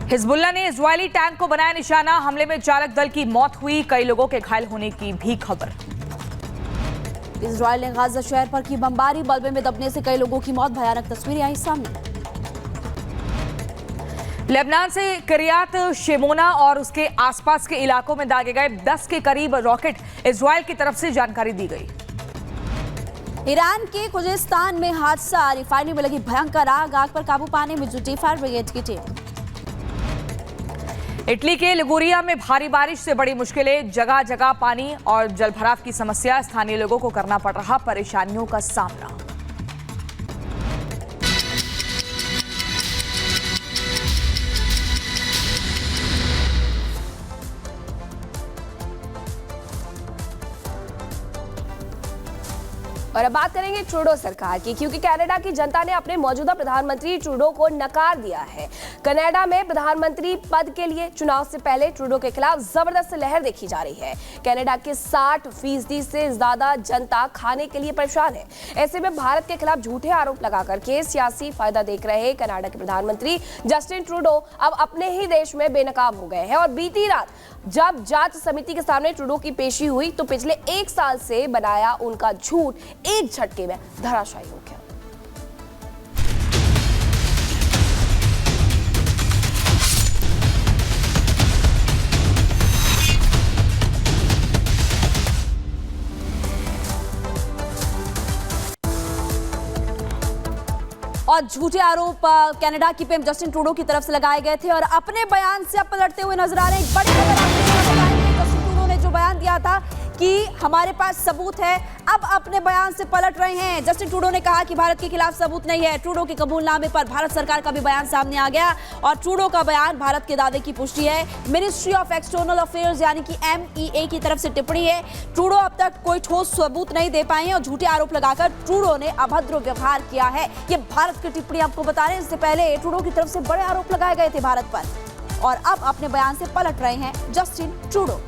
Hezbollah ने Israeli tank को बनाया निशाना। हमले में चालक दल की मौत हुई, कई लोगों के घायल होने की भी खबर। इजरायल ने गाजा शहर पर की बमबारी, मलबे में दबने से कई लोगों की मौत, भयानक तस्वीरें आई सामने। लेबनान से किरियात शेमोना और उसके आसपास के इलाकों में दागे गए 10 के करीब रॉकेट इजरायल की तरफ से जानकारी दी गई। ईरान के खुजेस्तान में हादसा, रिफाइनरी में लगी भयंकर आग, आग पर काबू पाने में जुटी फायर ब्रिगेड की टीम। इटली के लिगुरिया में भारी बारिश से बड़ी मुश्किलें, जगह जगह पानी और जलभराव की समस्या, स्थानीय लोगों को करना पड़ रहा परेशानियों का सामना। और अब बात करेंगे ट्रूडो सरकार की, क्योंकि कनाडा की जनता ने अपने मौजूदा प्रधानमंत्री ट्रूडो को नकार दिया है। कनाडा में प्रधानमंत्री पद के लिए चुनाव से पहले ट्रूडो के खिलाफ जबरदस्त लहर देखी जा रही है। कनाडा के 60% से ज्यादा जनता खाने के लिए परेशान है। ऐसे में भारत के खिलाफ झूठे आरोप लगा करके सियासी फायदा देख रहे कनाडा के प्रधानमंत्री जस्टिन ट्रूडो अब अपने ही देश में बेनकाब हो गए हैं। और बीती रात जब जांच समिति के सामने ट्रूडो की पेशी हुई तो पिछले 1 साल से बनाया उनका झूठ एक झटके में धराशायी हो गया। और झूठे आरोप कनाडा की पीएम जस्टिन ट्रूडो की तरफ से लगाए गए थे और अपने बयान से अब पलटते हुए नजर आ रहे हैं। एक बड़ी खबर आपको बताएंगे। जस्टिन ट्रूडो ने जो बयान दिया था कि हमारे पास सबूत है, अब अपने बयान से पलट रहे हैं। जस्टिन ट्रूडो ने कहा कि भारत के खिलाफ सबूत नहीं है। ट्रूडो के कबूलनामे पर भारत सरकार का भी बयान सामने आ गया और ट्रूडो का बयान भारत के दावे की पुष्टि है। मिनिस्ट्री ऑफ एक्सटर्नल अफेयर्स यानी कि MEA की तरफ से टिप्पणी है। ट्रूडो अब तक कोई ठोस सबूत नहीं दे पाए हैं और झूठे आरोप लगाकर ट्रूडो ने अभद्र व्यवहार किया है। ये भारत की टिप्पणी आपको बता रहे हैं। इससे पहले ट्रूडो की तरफ से बड़े आरोप लगाए गए थे भारत पर और अब अपने बयान से पलट रहे हैं जस्टिन ट्रूडो।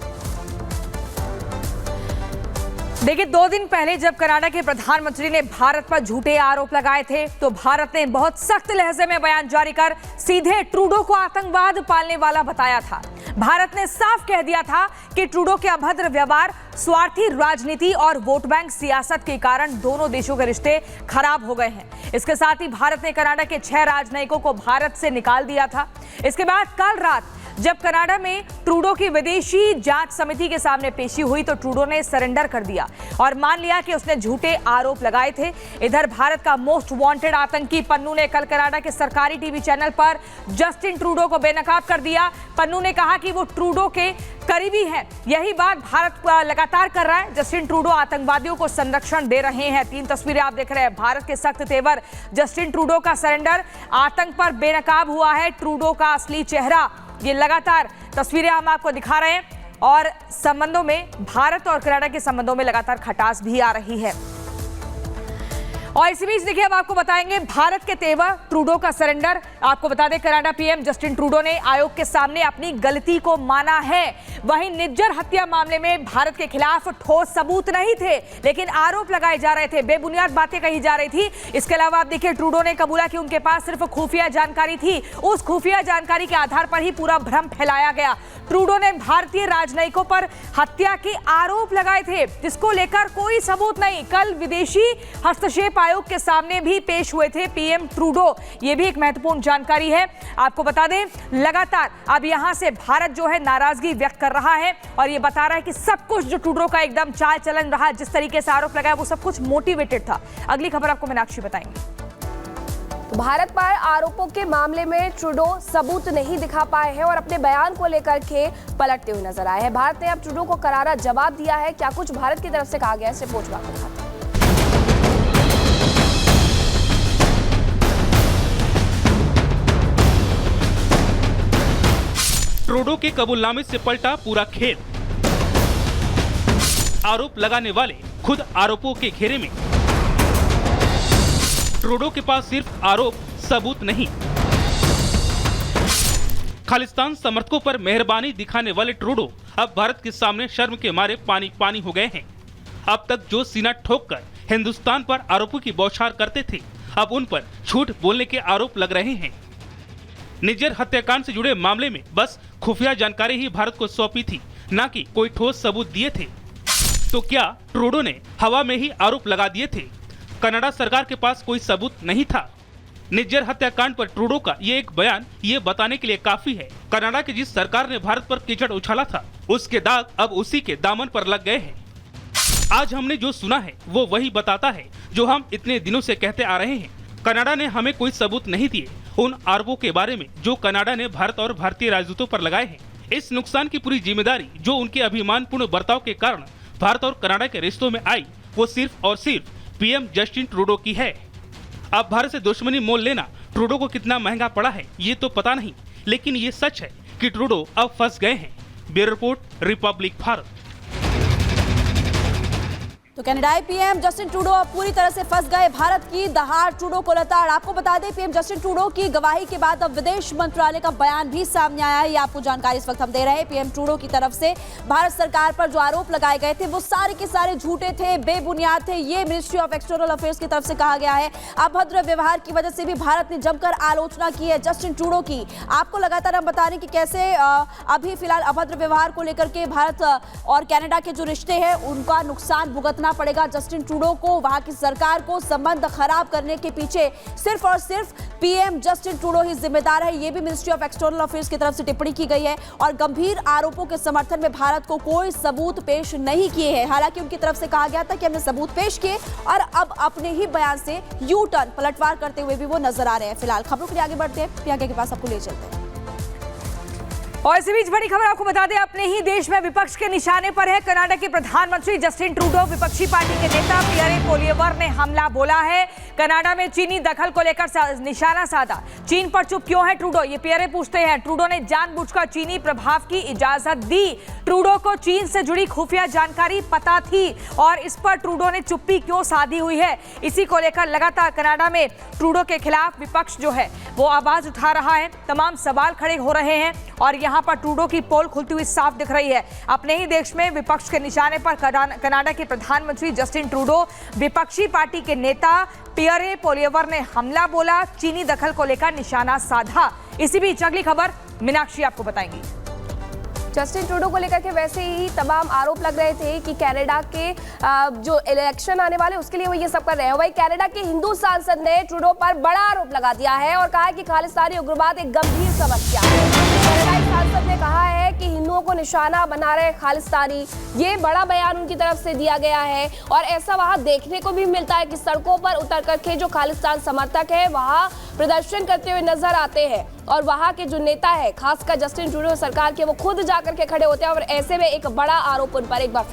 देखिए, 2 दिन पहले जब कनाडा के प्रधानमंत्री ने भारत पर झूठे आरोप लगाए थे तो भारत ने बहुत सख्त लहजे में बयान जारी कर सीधे ट्रूडो को आतंकवाद पालने वाला बताया था। भारत ने साफ कह दिया था कि ट्रूडो के अभद्र व्यवहार, स्वार्थी राजनीति और वोट बैंक सियासत के कारण दोनों देशों के रिश्ते खराब हो गए हैं। इसके साथ ही भारत ने कनाडा के 6 राजनयिकों को भारत से निकाल दिया था। इसके बाद कल रात जब कनाडा में ट्रूडो की विदेशी जांच समिति के सामने पेशी हुई तो ट्रूडो ने सरेंडर कर दिया और मान लिया कि उसने झूठे आरोप लगाए थे। इधर भारत का मोस्ट वांटेड आतंकी पन्नू ने कल कनाडा के सरकारी टीवी चैनल पर जस्टिन ट्रूडो को बेनकाब कर दिया। पन्नू ने कहा कि वो ट्रूडो के करीबी है। यही बात भारत लगातार कर रहा है। जस्टिन ट्रूडो आतंकवादियों को संरक्षण दे रहे हैं। 3 तस्वीरें आप देख रहे हैं। भारत के सख्त तेवर, जस्टिन ट्रूडो का सरेंडर, आतंक पर बेनकाब हुआ है ट्रूडो का असली चेहरा। ये लगातार तस्वीरें हम आपको दिखा रहे हैं और संबंधों में, भारत और कनाडा के संबंधों में लगातार खटास भी आ रही है। और इसी बीच देखिए, अब आपको बताएंगे भारत के तेवर, ट्रूडो का सरेंडर। आपको बता दें, कनाडा पीएम जस्टिन ट्रूडो ने आयोग के सामने अपनी गलती को माना है। वहीं निज्जर हत्या मामले में भारत के खिलाफ ठोस सबूत नहीं थे, लेकिन आरोप लगाए जा रहे थे, बेबुनियाद बातें कही जा रही थी। इसके अलावा आप देखिए, ट्रूडो ने कबूला कि उनके पास सिर्फ खुफिया जानकारी थी। उस खुफिया जानकारी के आधार पर ही पूरा भ्रम फैलाया गया। ट्रूडो ने भारतीय राजनयिकों पर हत्या के आरोप लगाए थे, जिसको लेकर कोई सबूत नहीं। कल विदेशी हस्तक्षेप आयोग के सामने भी पेश हुए थे पीएम ट्रूडो। ये भी एक महत्वपूर्ण जानकारी है। आपको बता दें, लगातार अब यहां से भारत जो है नाराजगी व्यक्त कर रहा है और ये बता रहा है कि सब कुछ जो ट्रूडो का एकदम चाल चलन रहा, जिस तरीके से आरोप लगाया, वो सब कुछ मोटिवेटेड था। अगली खबर आपको मीनाक्षी बताएंगे। तो भारत पर आरोपों के मामले में ट्रूडो सबूत नहीं दिखा पाए हैं और अपने बयान को लेकर के पलटते हुए नजर आए हैं। भारत ने अब ट्रूडो को करारा जवाब दिया है। क्या कुछ भारत की तरफ से कहा गया है, इसे रिपोर्ट में दिखाते हैं। ट्रूडो के कबूलनामे से पलटा पूरा खेल। आरोप लगाने वाले खुद आरोपों के घेरे में। ट्रूडो के पास सिर्फ आरोप, सबूत नहीं। खालिस्तान समर्थकों पर मेहरबानी दिखाने वाले ट्रूडो अब भारत के सामने शर्म के मारे पानी पानी हो गए हैं। अब तक जो सीना ठोककर हिंदुस्तान पर आरोपों की बौछार करते थे, अब उन पर झूठ बोलने के आरोप लग रहे हैं। निज्जर हत्याकांड से जुड़े मामले में बस खुफिया जानकारी ही भारत को सौंपी थी, न कि कोई ठोस सबूत दिए थे। तो क्या ट्रूडो ने हवा में ही आरोप लगा दिए थे? कनाडा सरकार के पास कोई सबूत नहीं था। निज्जर हत्याकांड पर ट्रूडो का ये एक बयान ये बताने के लिए काफी है, कनाडा की जिस सरकार ने भारत पर कीचड़ उछाला था, उसके दाग अब उसी के दामन पर लग गए हैं। आज हमने जो सुना है वो वही बताता है जो हम इतने दिनों से कहते आ रहे हैं। कनाडा ने हमें कोई सबूत नहीं दिए उन आरोपों के बारे में जो कनाडा ने भारत और भारतीय राजदूतों पर लगाए हैं। इस नुकसान की पूरी जिम्मेदारी जो उनके अभिमानपूर्ण बर्ताव के कारण भारत और कनाडा के रिश्तों में आई, वो सिर्फ और सिर्फ पीएम जस्टिन ट्रूडो की है। अब भारत से दुश्मनी मोल लेना ट्रूडो को कितना महंगा पड़ा है ये तो पता नहीं, लेकिन ये सच है कि ट्रूडो अब फंस गए हैं। Bureau report, Republic Bharat. तो कनाडाई पीएम जस्टिन ट्रूडो अब पूरी तरह से फंस गए। भारत की दहाड़ ट्रूडो को लताड़। आपको बता दें, पीएम जस्टिन ट्रूडो की गवाही के बाद अब विदेश मंत्रालय का बयान भी सामने आया है। ये आपको जानकारी इस वक्त हम दे रहे हैं। पीएम ट्रूडो की तरफ से भारत सरकार पर जो आरोप लगाए गए थे वो सारे के सारे झूठे थे, बेबुनियाद थे। ये मिनिस्ट्री ऑफ एक्सटर्नल अफेयर्स की तरफ से कहा गया है। अभद्र व्यवहार की वजह से भी भारत ने जमकर आलोचना की है जस्टिन ट्रूडो की। आपको लगातार हम बता रहे हैं कि कैसे अभी फिलहाल अभद्र व्यवहार को लेकर के भारत और कनाडा के जो रिश्ते हैं उनका नुकसान भुगतना पड़ेगा जस्टिन ट्रूडो को। वहां की सरकार को संबंध खराब करने के पीछे सिर्फ और सिर्फ पीएम जस्टिन ट्रूडो ही जिम्मेदार है। यह भी मिनिस्ट्री ऑफ एक्सटर्नल अफेयर्स की तरफ से टिप्पणी की गई है और गंभीर आरोपों के समर्थन में भारत को कोई सबूत पेश नहीं किए हैं। हालांकि उनकी तरफ से कहा गया था कि हमने सबूत पेश किए और अब अपने ही बयान से यू टर्न पलटवार करते हुए भी वो नजर आ रहे हैं। फिलहाल खबरों के लिए आगे बढ़ते हैं, प्रियंका के पास आपको ले चलते हैं। और इसी बीच बड़ी खबर आपको बता दें, अपने ही देश में विपक्ष के निशाने पर है कनाडा के प्रधानमंत्री जस्टिन ट्रूडो। विपक्षी पार्टी के नेता पियरे पोलिएवर ने हमला बोला है। कनाडा में चीनी दखल को लेकर निशाना साधा। चीन पर चुप क्यों है ट्रूडो, ये पियरे पूछते हैं। ट्रूडो ने जानबूझकर चीनी प्रभाव की इजाजत दी। ट्रूडो को चीन से जुड़ी खुफिया जानकारी पता थी और इस पर ट्रूडो ने चुप्पी क्यों साधी हुई है। इसी को लेकर लगातार कनाडा में ट्रूडो के खिलाफ विपक्ष जो है वो आवाज उठा रहा है। तमाम सवाल खड़े हो रहे हैं और यहाँ पर ट्रूडो की पोल खुलती हुई साफ दिख रही है। अपने ही देश में विपक्ष के निशाने पर कनाडा के प्रधानमंत्री जस्टिन ट्रूडो। विपक्षी पार्टी के नेता पियरे पोलिएवर ने हमला बोला, चीनी दखल को लेकर निशाना साधा। इसी बीच अगली खबर मीनाक्षी आपको बताएंगी। जस्टिन ट्रूडो को लेकर के वैसे ही तमाम आरोप लग रहे थे कि कनाडा के जो इलेक्शन आने वाले उसके लिए वो ये सब कर रहे हैं। वही कनाडा के हिंदू सांसद ने ट्रूडो पर बड़ा आरोप लगा दिया है और कहा है कि खालिस्तानी उग्रवाद एक गंभीर समस्या है। कनाडाई सांसद ने कहा है कि हिंदुओं को निशाना बना रहे खालिस्तानी, ये बड़ा बयान उनकी तरफ से दिया गया है। और ऐसा वहां देखने को भी मिलता है कि सड़कों पर उतर करके जो खालिस्तान समर्थक है वहां प्रदर्शन करते हुए नजर आते हैं और वहां के जो नेता है खासकर जस्टिन ट्रूडो सरकार के वो खुद जाकर के खड़े होते हैं और ऐसे में एक बड़ा आरोप उन पर एक बार